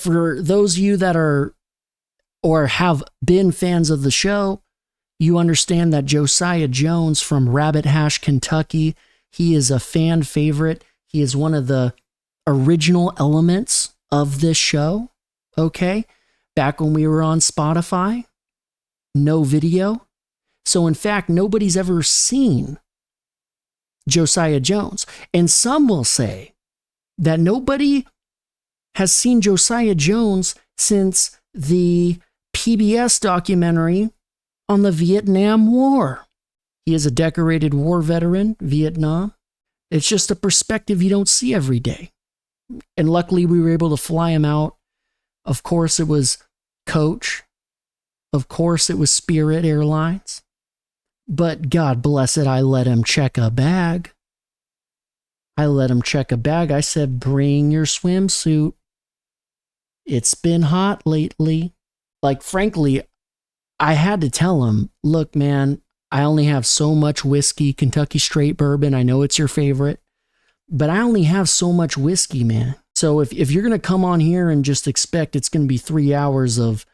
for those of you that are or have been fans of the show, you understand that Josiah Jones from Rabbit Hash, Kentucky, he is a fan favorite. He is one of the original elements of this show. Okay. Back when we were on Spotify, no video. So in fact, nobody's ever seen Josiah Jones. And some will say that nobody has seen Josiah Jones since the PBS documentary on the Vietnam War. He is a decorated war veteran, Vietnam. It's just a perspective you don't see every day. And luckily we were able to fly him out. Of course it was Coach. Of course it was Spirit Airlines. But God bless it, I let him check a bag. I said, bring your swimsuit. It's been hot lately. Like, frankly, I had to tell him, look, man, I only have so much whiskey, Kentucky straight bourbon. I know it's your favorite, but I only have so much whiskey, man. So if you're going to come on here and just expect it's going to be 3 hours of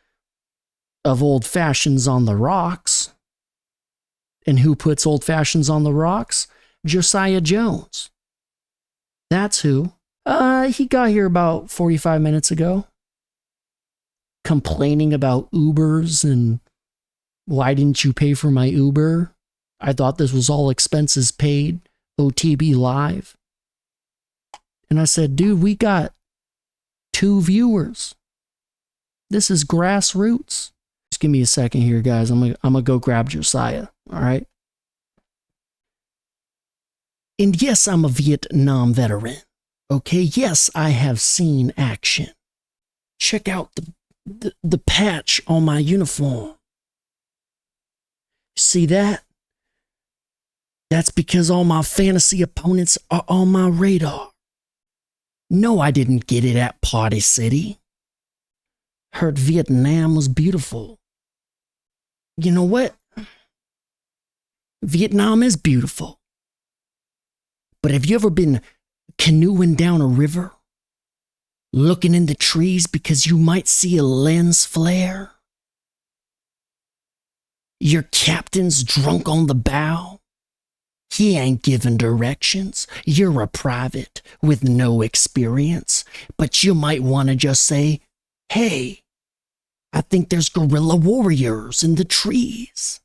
old fashions on the rocks, and who puts old fashions on the rocks? Josiah Jones. That's who. He got here about 45 minutes ago, complaining about Ubers and why didn't you pay for my Uber? I thought this was all expenses paid, OTB live. And I said, dude, we got 2 viewers. This is grassroots. Just give me a second here, guys. I'm gonna go grab Josiah. All right. And yes, I'm a Vietnam veteran. Okay. Yes, I have seen action. Check out the patch on my uniform. See that? That's because all my fantasy opponents are on my radar. No, I didn't get it at Party City. Heard Vietnam was beautiful. You know what? Vietnam is beautiful. But have you ever been canoeing down a river, looking in the trees because you might see a lens flare? Your captain's drunk on the bow. He ain't giving directions. You're a private with no experience, but you might want to just say, hey, I think there's guerrilla warriors in the trees.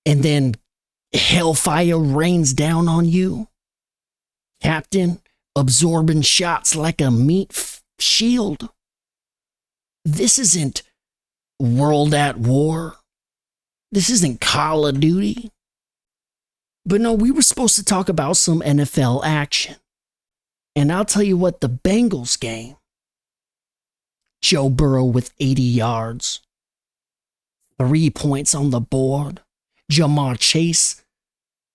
And then hellfire rains down on you. Captain, absorbing shots like a meat shield. This isn't World at War. This isn't Call of Duty. But no, we were supposed to talk about some NFL action. And I'll tell you what, the Bengals game, Joe Burrow with 80 yards, 3 points on the board, Jamar Chase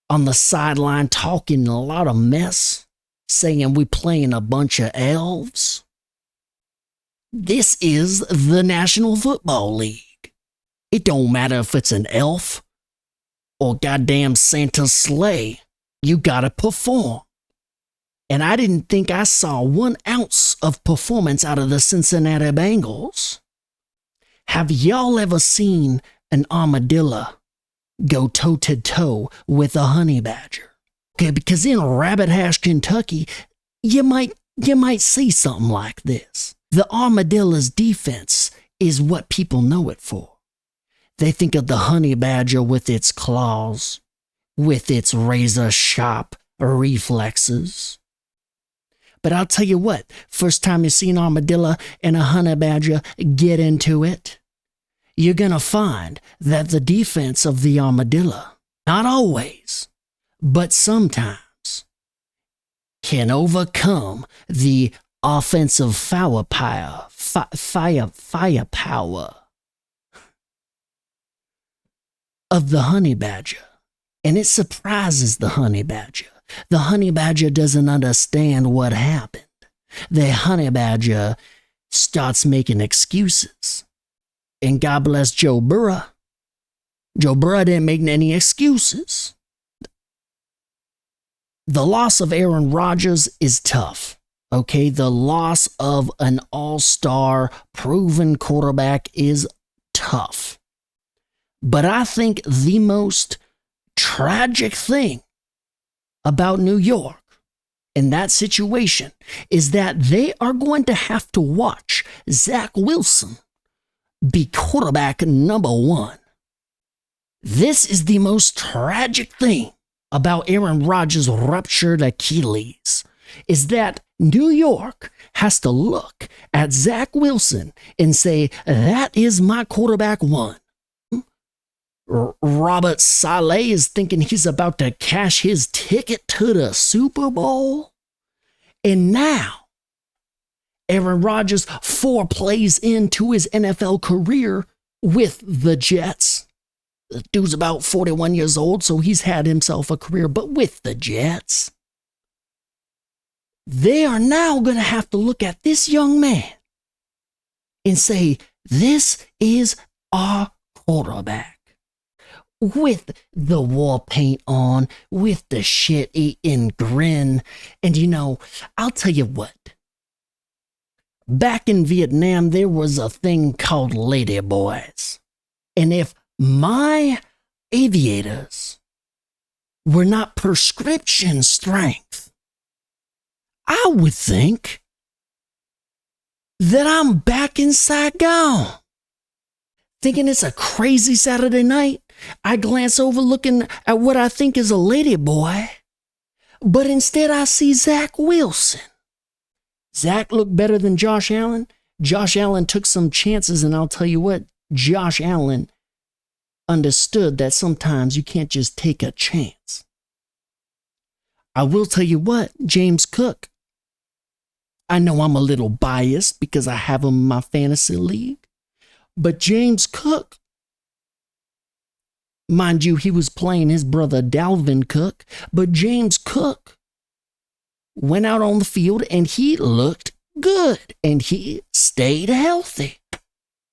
on the sideline talking a lot of mess, saying we playing a bunch of elves. This is the National Football League. It don't matter if it's an elf or goddamn Santa's sleigh. You gotta perform. And I didn't think I saw 1 ounce of performance out of the Cincinnati Bengals. Have y'all ever seen an armadillo go toe-to-toe with a honey badger? Okay, because in Rabbit Hash, Kentucky, you might see something like this. The armadillo's defense is what people know it for. They think of the honey badger with its claws, with its razor-sharp reflexes. But I'll tell you what, first time you see an armadillo and a honey badger get into it, you're going to find that the defense of the armadillo, not always, but sometimes, can overcome the offensive firepower of the honey badger. And it surprises the honey badger. The honey badger doesn't understand what happened. The honey badger starts making excuses. And God bless Joe Burrow. Joe Burrow didn't make any excuses. The loss of Aaron Rodgers is tough. Okay, the loss of an all-star proven quarterback is tough. But I think the most tragic thing about New York in that situation is that they are going to have to watch Zach Wilson be quarterback number one. This is the most tragic thing about Aaron Rodgers' ruptured Achilles, is that New York has to look at Zach Wilson and say, that is my quarterback one. Robert Saleh is thinking he's about to cash his ticket to the Super Bowl. And now, Aaron Rodgers, 4 plays into his NFL career with the Jets. The dude's about 41 years old, so he's had himself a career, but with the Jets. They are now going to have to look at this young man and say, this is our quarterback. With the war paint on, with the shit-eating grin. And I'll tell you what. Back in Vietnam, there was a thing called ladyboys. And if my aviators were not prescription strength, I would think that I'm back in Saigon. Thinking it's a crazy Saturday night, I glance over looking at what I think is a ladyboy, but instead I see Zach Wilson. Zach looked better than Josh Allen. Josh Allen took some chances, and I'll tell you what, Josh Allen understood that sometimes you can't just take a chance. I will tell you what, James Cook, I know I'm a little biased because I have him in my fantasy league, but James Cook, mind you, he was playing his brother Dalvin Cook, but James Cook went out on the field and he looked good and he stayed healthy.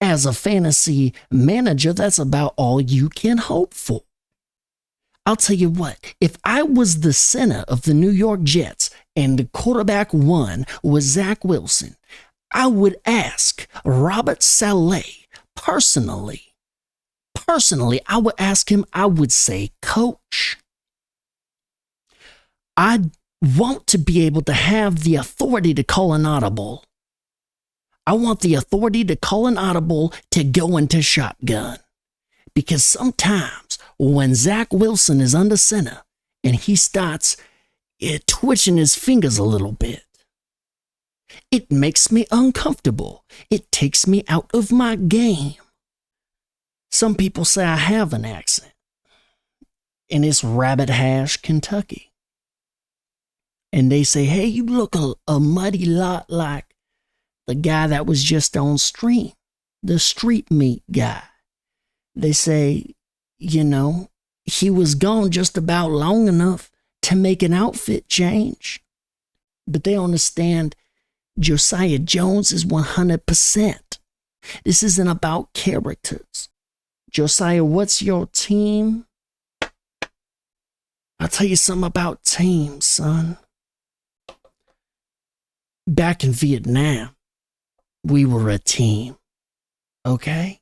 As a fantasy manager, that's about all you can hope for. I'll tell you what, if I was the center of the New York Jets and the quarterback one was Zach Wilson, I would ask Robert Saleh personally, I would ask him, I would say, Coach, I want to be able to have the authority to call an audible. I want the authority to call an audible to go into shotgun. Because sometimes when Zach Wilson is under center and he starts twitching his fingers a little bit, it makes me uncomfortable. It takes me out of my game. Some people say I have an accent, and it's Rabbit Hash, Kentucky. And they say, hey, you look a mighty lot like the guy that was just on stream, the street meat guy. They say, he was gone just about long enough to make an outfit change. But they understand Josiah Jones is 100%. This isn't about characters. Josiah, what's your team? I'll tell you something about teams, son. Back in Vietnam, we were a team, okay?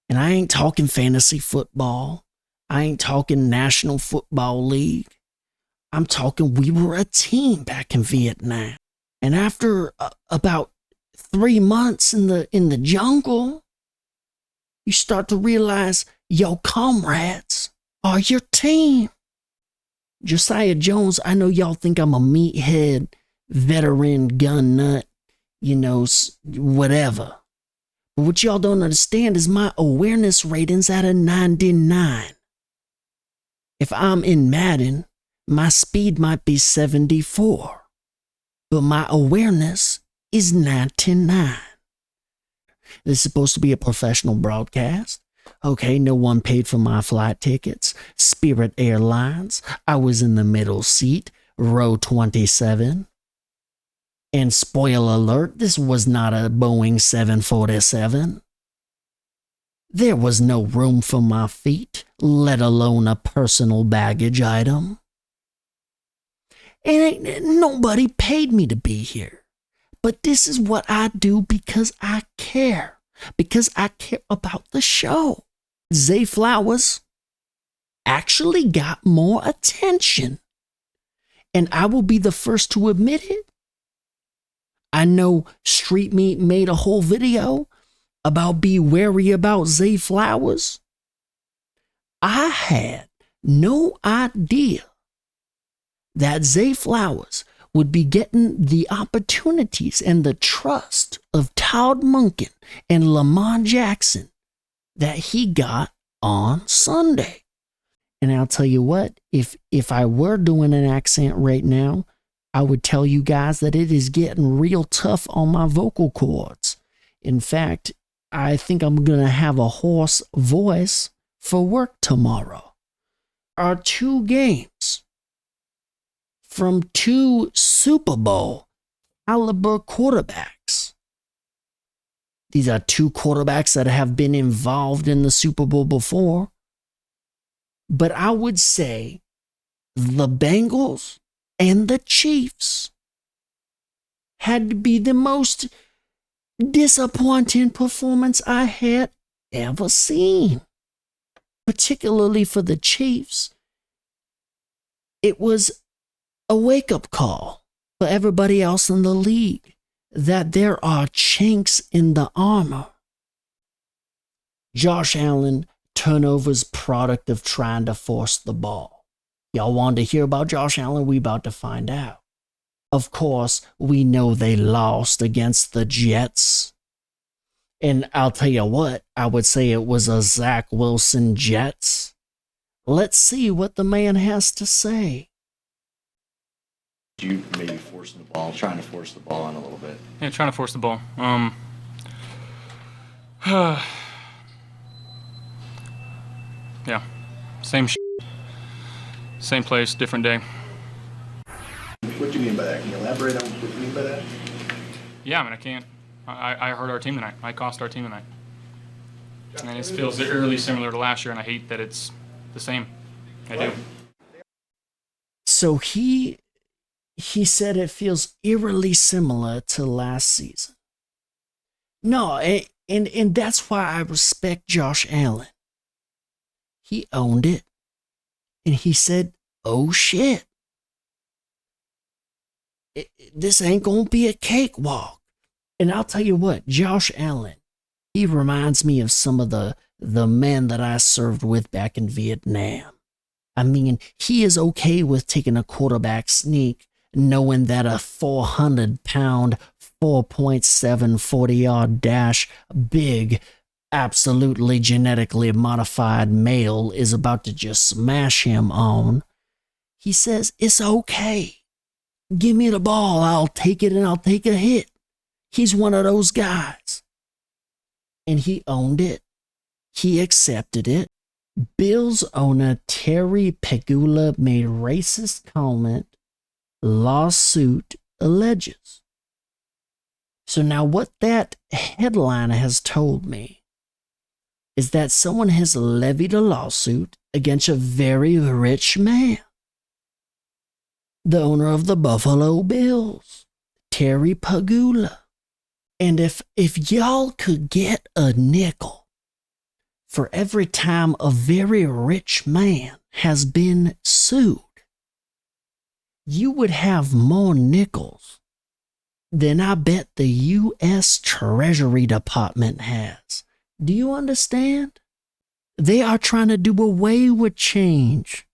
And I ain't talking fantasy football. I ain't talking National Football League. I'm talking we were a team back in Vietnam. And after about 3 months in the jungle, you start to realize your comrades are your team. Josiah Jones, I know y'all think I'm a meathead, veteran, gun nut, whatever. But what y'all don't understand is my awareness rating's at a 99. If I'm in Madden, my speed might be 74, but my awareness is 99. This is supposed to be a professional broadcast. Okay, no one paid for my flight tickets. Spirit Airlines. I was in the middle seat, row 27. And spoiler alert, this was not a Boeing 747. There was no room for my feet, let alone a personal baggage item. And nobody paid me to be here. But this is what I do because I care. Because I care about the show. Zay Flowers actually got more attention. And I will be the first to admit it. I know Street Meat made a whole video about be wary about Zay Flowers. I had no idea that Zay Flowers would be getting the opportunities and the trust of Todd Monken and Lamar Jackson that he got on Sunday. And I'll tell you what, if I were doing an accent right now, I would tell you guys that it is getting real tough on my vocal cords. In fact, I think I'm going to have a hoarse voice for work tomorrow. Our 2 games from 2 Super Bowl caliber quarterbacks. These are 2 quarterbacks that have been involved in the Super Bowl before. But I would say the Bengals and the Chiefs had to be the most disappointing performance I had ever seen. Particularly for the Chiefs. It was a wake-up call for everybody else in the league that there are chinks in the armor. Josh Allen, turnovers product of trying to force the ball. Y'all wanted to hear about Josh Allen? We about to find out. Of course, we know they lost against the Jets. And I'll tell you what, I would say it was a Zach Wilson Jets. Let's see what the man has to say. You maybe forcing the ball, trying to force the ball in a little bit. Yeah, trying to force the ball. Yeah, same same place, different day. What do you mean by that? Can you elaborate on what you mean by that? Yeah, I mean, I can. I hurt our team tonight. I cost our team tonight. And it feels eerily similar to last year, and I hate that it's the same. I do. So he said it feels eerily similar to last season. No, and that's why I respect Josh Allen. He owned it, and he said, oh shit. This ain't gonna be a cakewalk. And I'll tell you what, Josh Allen, he reminds me of some of the men that I served with back in Vietnam. I mean, he is okay with taking a quarterback sneak, knowing that a 400-pound, 4.7 40-yard dash, big, absolutely genetically modified male is about to just smash him on. He says, it's okay. Give me the ball. I'll take it and I'll take a hit. He's one of those guys. And he owned it. He accepted it. Bills owner Terry Pegula made racist comment, lawsuit alleges. So now what that headline has told me is that someone has levied a lawsuit against a very rich man. The owner of the Buffalo Bills, Terry Pegula. And if y'all could get a nickel for every time a very rich man has been sued, you would have more nickels than I bet the U.S. Treasury Department has. Do you understand? They are trying to do away with change.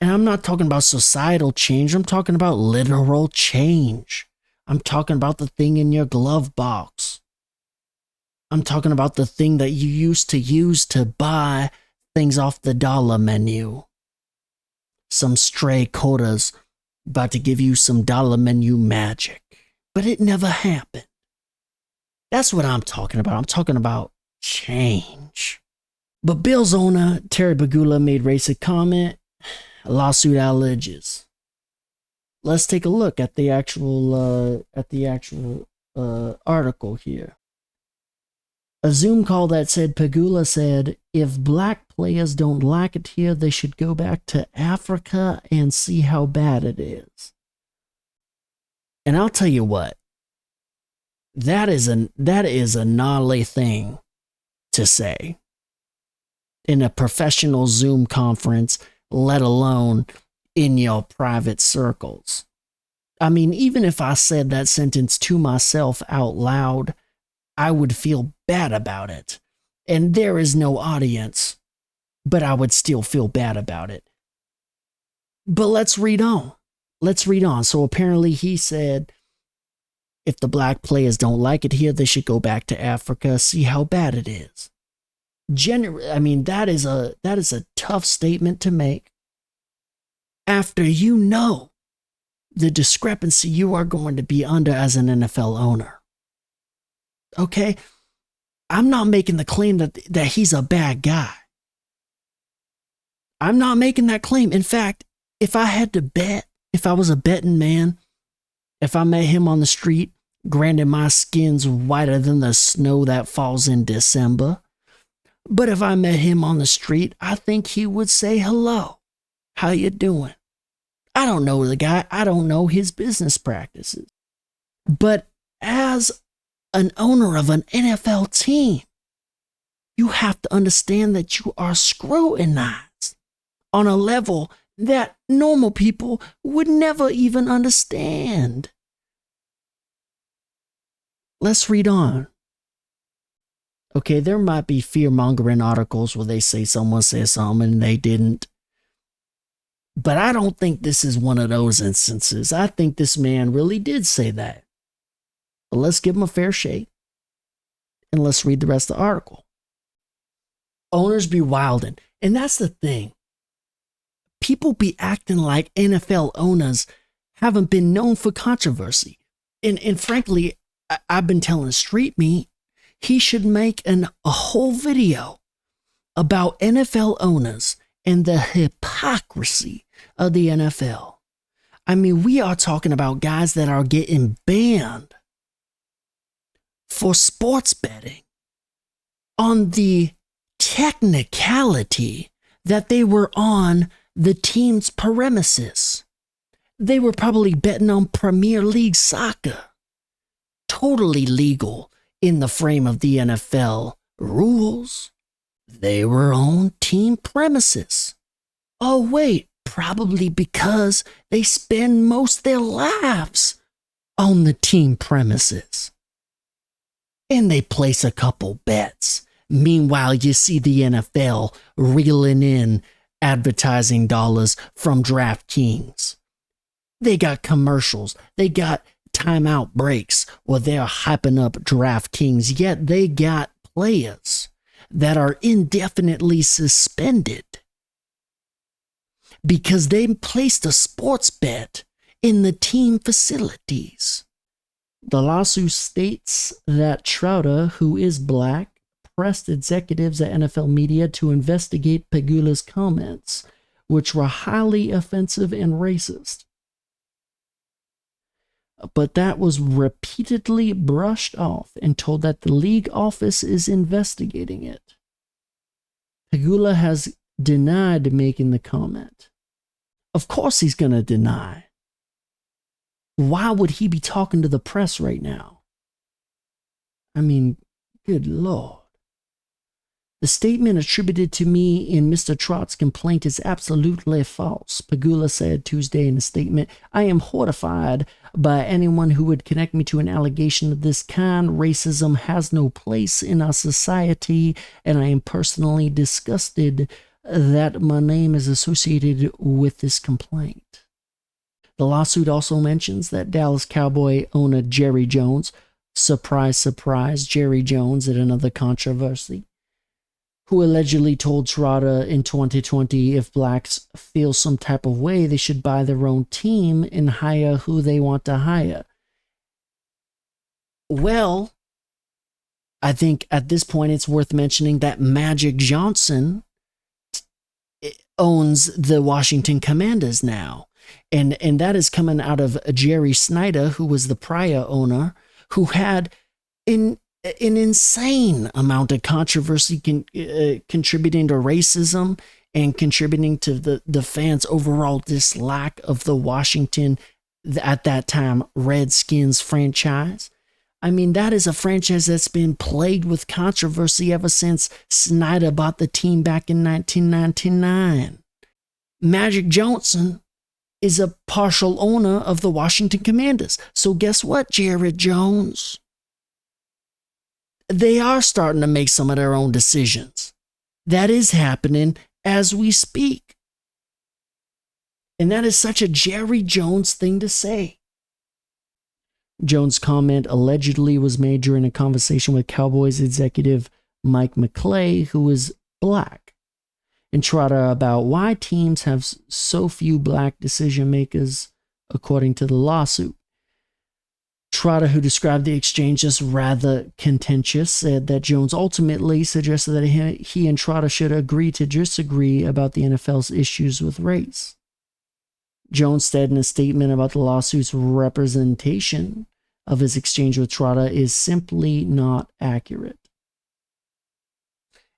And I'm not talking about societal change. I'm talking about literal change. I'm talking about the thing in your glove box. I'm talking about the thing that you used to use to buy things off the dollar menu. Some stray quarters about to give you some dollar menu magic. But it never happened. That's what I'm talking about. I'm talking about change. But Bills owner Terry Pegula made racist comment. Lawsuit alleges. Let's take a look at the actual article here. A Zoom call that said Pegula said, if black players don't like it here, they should go back to Africa and see how bad it is. And I'll tell you what, that is a gnarly thing to say in a professional Zoom conference, let alone in your private circles. I mean, even if I said that sentence to myself out loud, I would feel bad about it. And there is no audience, but I would still feel bad about it. But let's read on. So apparently he said, if the black players don't like it here, they should go back to Africa, see how bad it is. I mean, that is a tough statement to make after you know the discrepancy you are going to be under as an NFL owner. Okay? I'm not making the claim that he's a bad guy. I'm not making that claim. In fact, if I had to bet, if I was a betting man, if I met him on the street, granted my skin's whiter than the snow that falls in December, but if I met him on the street, I think he would say hello. How you doing? I don't know the guy. I don't know his business practices. But as an owner of an NFL team, you have to understand that you are scrutinized on a level that normal people would never even understand. Let's read on. Okay, there might be fear-mongering articles where they say someone said something and they didn't. But I don't think this is one of those instances. I think this man really did say that. But let's give him a fair shake. And let's read the rest of the article. Owners be wildin'. And that's the thing. People be acting like NFL owners haven't been known for controversy. And frankly, I've been telling Street Meat, he should make a whole video about NFL owners and the hypocrisy of the NFL. I mean, we are talking about guys that are getting banned for sports betting on the technicality that they were on the team's premises. They were probably betting on Premier League soccer. Totally legal in the frame of the NFL rules. They were on team premises. Oh, wait, probably because they spend most of their lives on the team premises. And they place a couple bets. Meanwhile, you see the NFL reeling in advertising dollars from DraftKings. They got commercials. They got timeout breaks where they're hyping up DraftKings, yet they got players that are indefinitely suspended because they placed a sports bet in the team facilities. The lawsuit states that Trouter, who is black, pressed executives at NFL media to investigate Pegula's comments, which were highly offensive and racist. But that was repeatedly brushed off and told that the league office is investigating it. Pegula has denied making the comment. Of course he's going to deny. Why would he be talking to the press right now? I mean, good Lord. The statement attributed to me in Mr. Trott's complaint is absolutely false, Pegula said Tuesday in a statement. I am horrified by anyone who would connect me to an allegation of this kind. Racism has no place in our society, and I am personally disgusted that my name is associated with this complaint. The lawsuit also mentions that Dallas Cowboy owner Jerry Jones, surprise, surprise, Jerry Jones at another controversy, who allegedly told Trotter in 2020 if blacks feel some type of way, they should buy their own team and hire who they want to hire. Well, I think at this point it's worth mentioning that Magic Johnson owns the Washington Commanders now. And that is coming out of Jerry Snyder, who was the prior owner, who had in an insane amount of controversy contributing to racism and contributing to the fans' overall dislike of the Washington, at that time, Redskins franchise. I mean, that is a franchise that's been plagued with controversy ever since Snyder bought the team back in 1999. Magic Johnson is a partial owner of the Washington Commanders. So guess what, Jared Jones? They are starting to make some of their own decisions. That is happening as we speak. And that is such a Jerry Jones thing to say. Jones' comment allegedly was made during a conversation with Cowboys executive Mike McClay, who is black, and Trotter about why teams have so few black decision makers, according to the lawsuit. Trotter, who described the exchange as rather contentious, said that Jones ultimately suggested that he and Trotter should agree to disagree about the NFL's issues with race. Jones said in a statement about the lawsuit's representation of his exchange with Trotter is simply not accurate.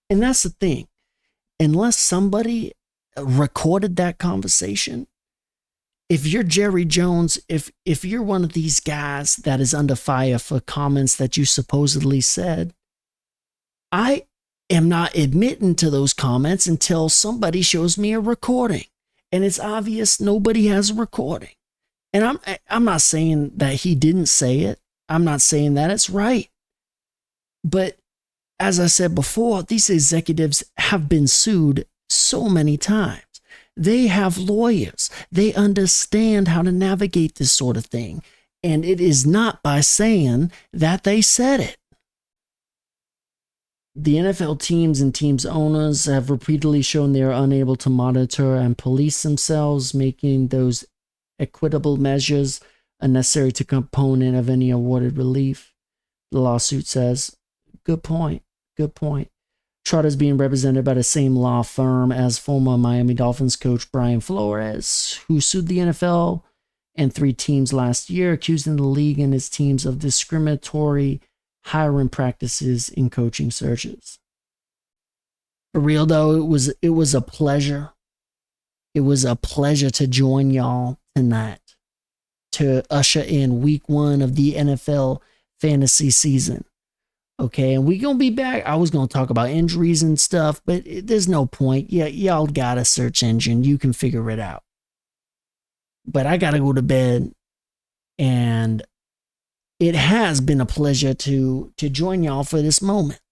And that's the thing. Unless somebody recorded that conversation, if you're Jerry Jones, if you're one of these guys that is under fire for comments that you supposedly said, I am not admitting to those comments until somebody shows me a recording. And it's obvious nobody has a recording. And I'm not saying that he didn't say it. I'm not saying that it's right. But as I said before, these executives have been sued so many times. They have lawyers. They understand how to navigate this sort of thing. And it is not by saying that they said it. The NFL teams and teams owners have repeatedly shown they are unable to monitor and police themselves, making those equitable measures a necessary component of any awarded relief. The lawsuit says, good point. Trotter is being represented by the same law firm as former Miami Dolphins coach Brian Flores, who sued the NFL and 3 teams last year, accusing the league and its teams of discriminatory hiring practices in coaching searches. For real though, it was a pleasure. It was a pleasure to join y'all tonight to usher in week 1 of the NFL fantasy season. Okay, and we're going to be back. I was going to talk about injuries and stuff, but there's no point. Yeah, y'all got a search engine. You can figure it out. But I got to go to bed, and it has been a pleasure to join y'all for this moment.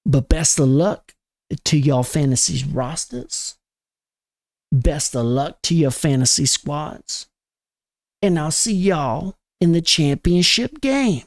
But best of luck to y'all fantasy rosters. Best of luck to your fantasy squads. And I'll see y'all in the championship game.